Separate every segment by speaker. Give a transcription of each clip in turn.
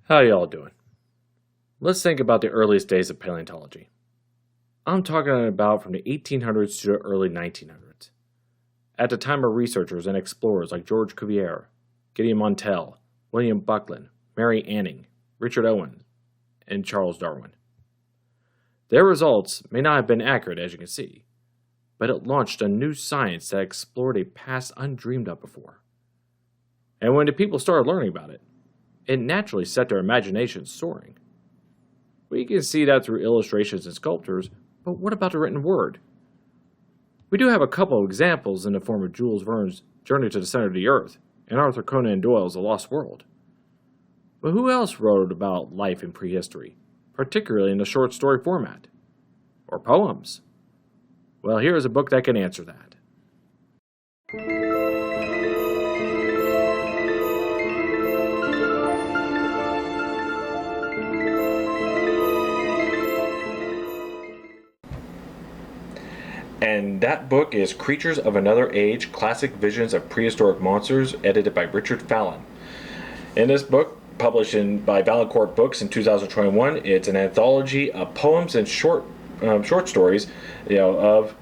Speaker 1: How y'all doing? Let's think about the earliest days of paleontology. I'm talking about from the 1800s to the early 1900s. At the time of researchers and explorers like George Cuvier, Gideon Montell, William Buckland, Mary Anning, Richard Owen, and Charles Darwin. Their results may not have been accurate, as you can see, but it launched a new science that explored a past undreamed of before. And when the people started learning about it, it naturally set their imaginations soaring. We can see that through illustrations and sculptures, but what about the written word? We do have a couple of examples in the form of Jules Verne's Journey to the Center of the Earth and Arthur Conan Doyle's The Lost World. But who else wrote about life in prehistory, particularly in the short story format? Or poems? Well, here is a book that can answer that. And that book is Creatures of Another Age, Classic Visions of Prehistoric Monsters, edited by Richard Fallon. In this book, published by Valancourt Books in 2021, it's an anthology of poems and short stories, of,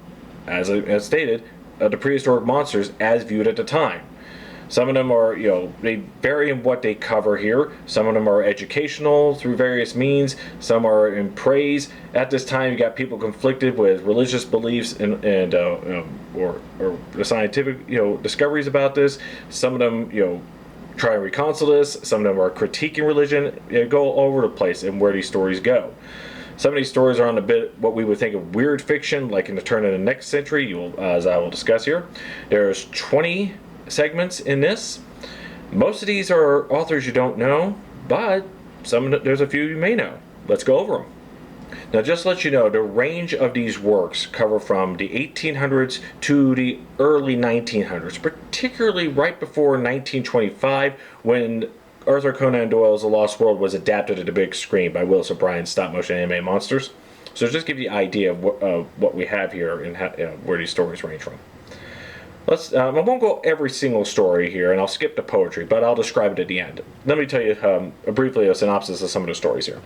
Speaker 1: as stated, the prehistoric monsters as viewed at the time. Some of them are, they vary in what they cover here. Some of them are educational through various means. Some are in praise. At this time, you got people conflicted with religious beliefs and or the scientific, discoveries about this. Some of them, try and reconcile this. Some of them are critiquing religion. Go all over the place and where these stories go. Some of these stories are on a bit what we would think of weird fiction, like in the turn of the next century, as I will discuss here. There's 20 segments in this. Most of these are authors you don't know, but there's a few you may know. Let's go over them. Now, just to let you know, the range of these works cover from the 1800s to the early 1900s, particularly right before 1925, when Arthur Conan Doyle's The Lost World was adapted to the big screen by Willis O'Brien's stop-motion anime monsters. So just give you an idea of what we have here and where these stories range from. I won't go every single story here, and I'll skip the poetry, but I'll describe it at the end. Let me tell you briefly a synopsis of some of the stories here.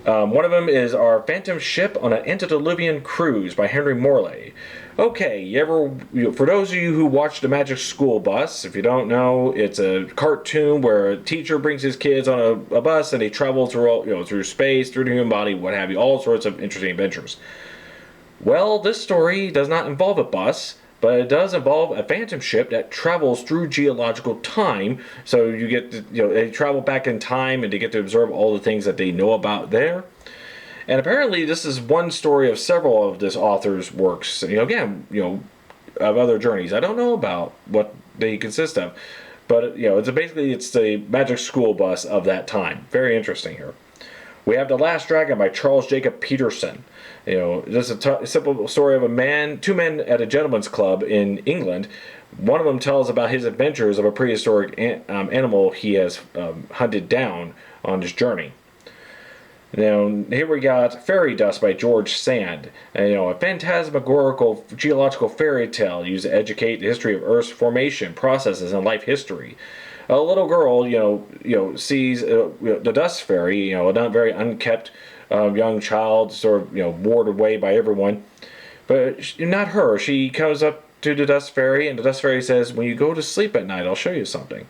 Speaker 1: One of them is Our Phantom Ship on an Antediluvian Cruise by Henry Morley. Okay, for those of you who watched The Magic School Bus, if you don't know, it's a cartoon where a teacher brings his kids on a bus and they travel through space, through the human body, what have you, all sorts of interesting adventures. Well, this story does not involve a bus, but it does involve a phantom ship that travels through geological time. So you get to, they travel back in time and they get to observe all the things that they know about there. And apparently this is one story of several of this author's works. Of other journeys. I don't know about what they consist of, but it's the Magic School Bus of that time. Very interesting here. We have The Last Dragon by Charles Jacob Peterson. This is a simple story of two men at a gentleman's club in England. One of them tells about his adventures of a prehistoric animal he has hunted down on his journey. Now, here we got Fairy Dust by George Sand. A phantasmagorical geological fairy tale used to educate the history of Earth's formation, processes, and life history. A little girl, sees the dust fairy, a not very unkept young child, sort of, bored away by everyone. But not her. She comes up to the dust fairy, and the dust fairy says, "When you go to sleep at night, I'll show you something."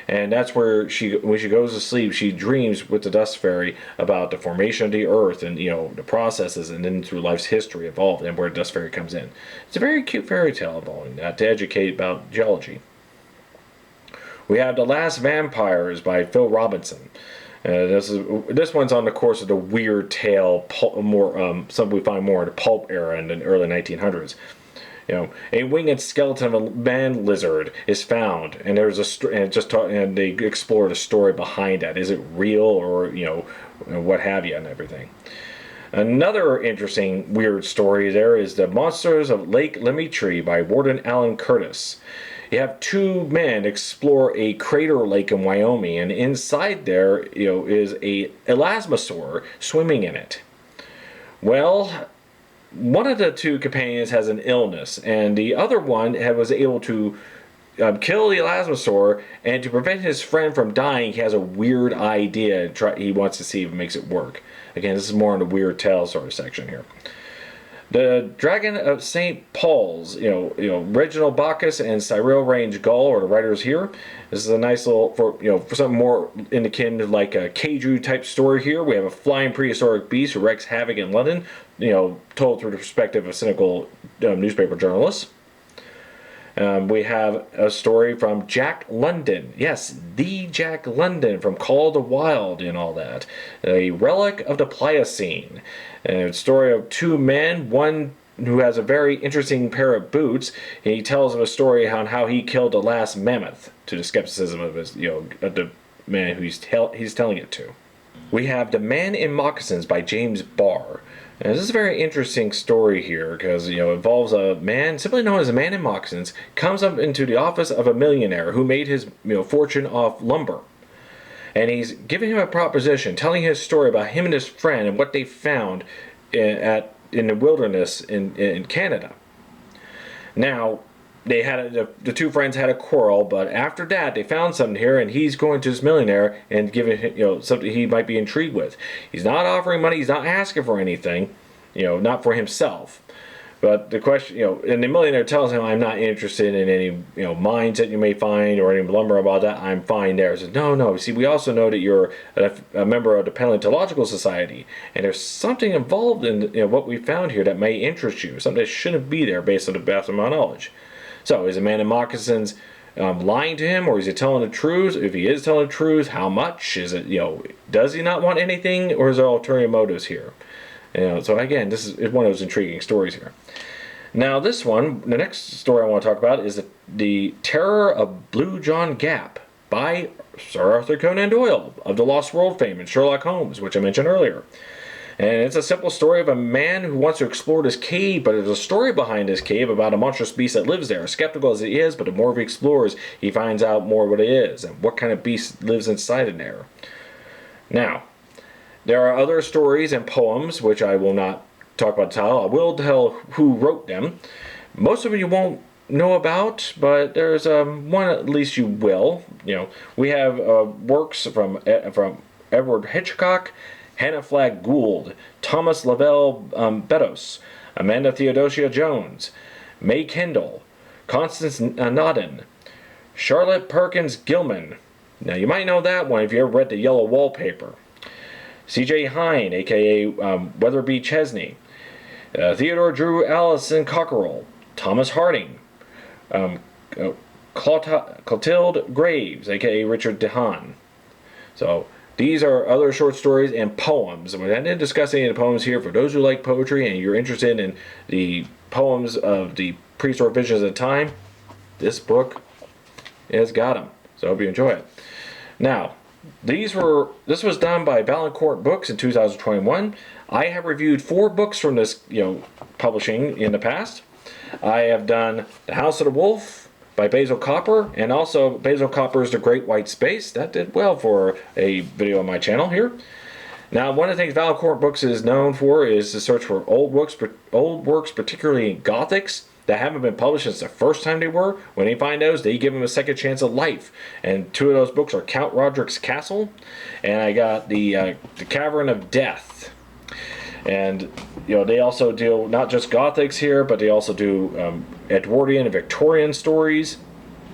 Speaker 1: And that's where when she goes to sleep, she dreams with the dust fairy about the formation of the earth and, the processes, and then through life's history evolved and where the dust fairy comes in. It's a very cute fairy tale involving that to educate about geology. We have The Last Vampires by Phil Robinson. This one's on the course of the weird tale, some we find more in the pulp era in the early 1900s. A winged skeleton of a man lizard is found, and there's and they explore the story behind that. Is it real, or what have you, and everything. Another interesting weird story there is The Monsters of Lake Lemaitre by Warden Allen Curtis. You have two men explore a crater lake in Wyoming, and inside there, is a elasmosaur swimming in it. Well, one of the two companions has an illness, and the other one was able to kill the elasmosaur, and to prevent his friend from dying, he has a weird idea. He wants to see if it makes it work. Again, this is more in the weird tale sort of section here. The Dragon of St. Paul's, Reginald Bacchus and Cyril Range Gull are the writers here. This is a nice little, for something more in the kin to like a Kaiju type story here. We have a flying prehistoric beast who wreaks havoc in London, told through the perspective of cynical newspaper journalists. We have a story from Jack London. Yes, the Jack London from Call of the Wild and all that. A relic of the Pliocene. A story of two men, one who has a very interesting pair of boots. He tells of a story on how he killed the last mammoth, to the skepticism of his, of the man who he's telling it to. We have The Man in Moccasins by James Barr. Now, this is a very interesting story here because involves a man simply known as a man in moccasins comes up into the office of a millionaire who made his fortune off lumber, and he's giving him a proposition, telling his story about him and his friend and what they found in the wilderness in Canada. Now, they had the two friends had a quarrel, but after that they found something here, and he's going to this millionaire and giving him something he might be intrigued with. He's not offering money, he's not asking for anything, not for himself. But the question, and the millionaire tells him, "I'm not interested in any mines that you may find or any lumber about that. I'm fine there." He says, "No. See, we also know that you're a member of the Paleontological Society, and there's something involved in what we found here that may interest you. Something that shouldn't be there based on the best of my knowledge." So, is a man in moccasins lying to him, or is he telling the truth? If he is telling the truth, how much? Is it, does he not want anything, or is there ulterior motives here? So again, this is one of those intriguing stories here. Now, this one, the next story I want to talk about is the Terror of Blue John Gap by Sir Arthur Conan Doyle of the Lost World fame and Sherlock Holmes, which I mentioned earlier. And it's a simple story of a man who wants to explore this cave, but there's a story behind this cave about a monstrous beast that lives there. Skeptical as he is, but the more he explores, he finds out more what it is and what kind of beast lives inside in there. Now, there are other stories and poems, which I will not talk about the title. I will tell who wrote them. Most of them you won't know about, but there's one at least you will. We have works from Edward Hitchcock, Hannah Flagg Gould, Thomas Lavelle Beddoes, Amanda Theodosia Jones, May Kendall, Constance Nodden, Charlotte Perkins Gilman. Now you might know that one if you ever read The Yellow Wallpaper. C.J. Hine, a.k.a. Weatherby Chesney, Theodore Drew Allison Cockerell, Thomas Harding, Clotilde Graves, a.k.a. Richard DeHaan. So these are other short stories and poems. I didn't discuss any of the poems here. For those who like poetry and you're interested in the poems of the prehistoric visions of the time, this book has got them. So I hope you enjoy it. Now, this was done by Valancourt Books in 2021. I have reviewed 4 books from this publishing in the past. I have done The House of the Wolf by Basil Copper, and also Basil Copper's The Great White Space. That did well for a video on my channel here. Now, one of the things Valancourt Books is known for is to search for old works, particularly in Gothics, that haven't been published since the first time they were. When they find those, they give them a second chance of life. And 2 of those books are Count Roderick's Castle, and I got the Cavern of Death. And they also deal not just Gothics here, but they also do Edwardian and Victorian stories.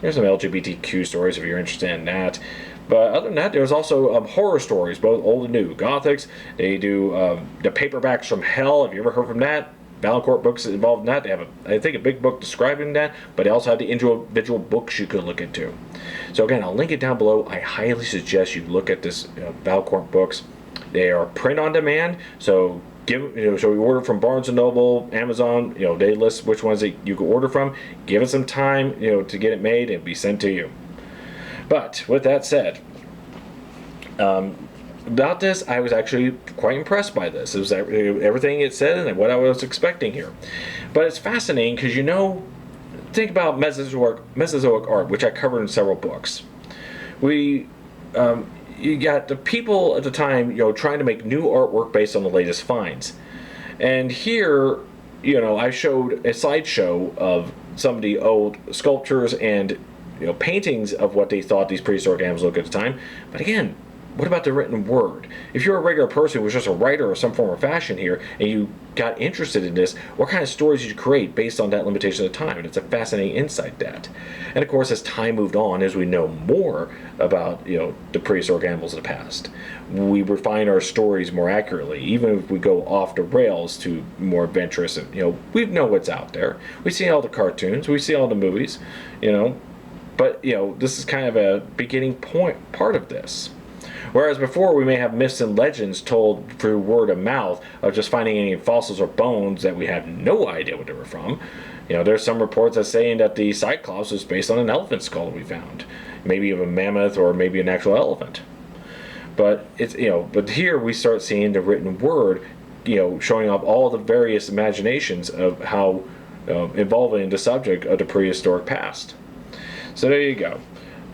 Speaker 1: There's some LGBTQ stories if you're interested in that. But other than that, there's also horror stories, both old and new. Gothics, they do the Paperbacks from Hell. Have you ever heard from that? Valancourt Books is involved in that. They have, I think, a big book describing that, but they also have the individual books you could look into. So again, I'll link it down below. I highly suggest you look at this Valancourt Books. They are print on demand, so so we order from Barnes & Noble, Amazon. They list which ones that you can order from. Give it some time, to get it made and be sent to you. But with that said, about this, I was actually quite impressed by this. It was everything it said and what I was expecting here. But it's fascinating because think about Mesozoic art, which I covered in several books. You got the people at the time, trying to make new artwork based on the latest finds. And here, I showed a slideshow of some of the old sculptures and paintings of what they thought these prehistoric animals looked at the time. But again, what about the written word? If you're a regular person who was just a writer of some form of fashion here, and you got interested in this, what kind of stories did you create based on that limitation of time? And it's a fascinating insight, that. And of course, as time moved on, as we know more about the prehistoric animals of the past, we refine our stories more accurately. Even if we go off the rails to more adventurous, we know what's out there. We see all the cartoons, we see all the movies, but this is kind of a beginning part of this. Whereas before, we may have myths and legends told through word of mouth of just finding any fossils or bones that we have no idea what they were from. There's some reports that saying that the Cyclops was based on an elephant skull that we found, maybe of a mammoth or maybe an actual elephant. But but here we start seeing the written word, showing up all the various imaginations of how involving the subject of the prehistoric past. So there you go.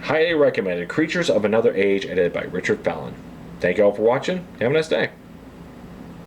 Speaker 1: Highly recommended. Creatures of Another Age, edited by Richard Fallon. Thank you all for watching. Have a nice day.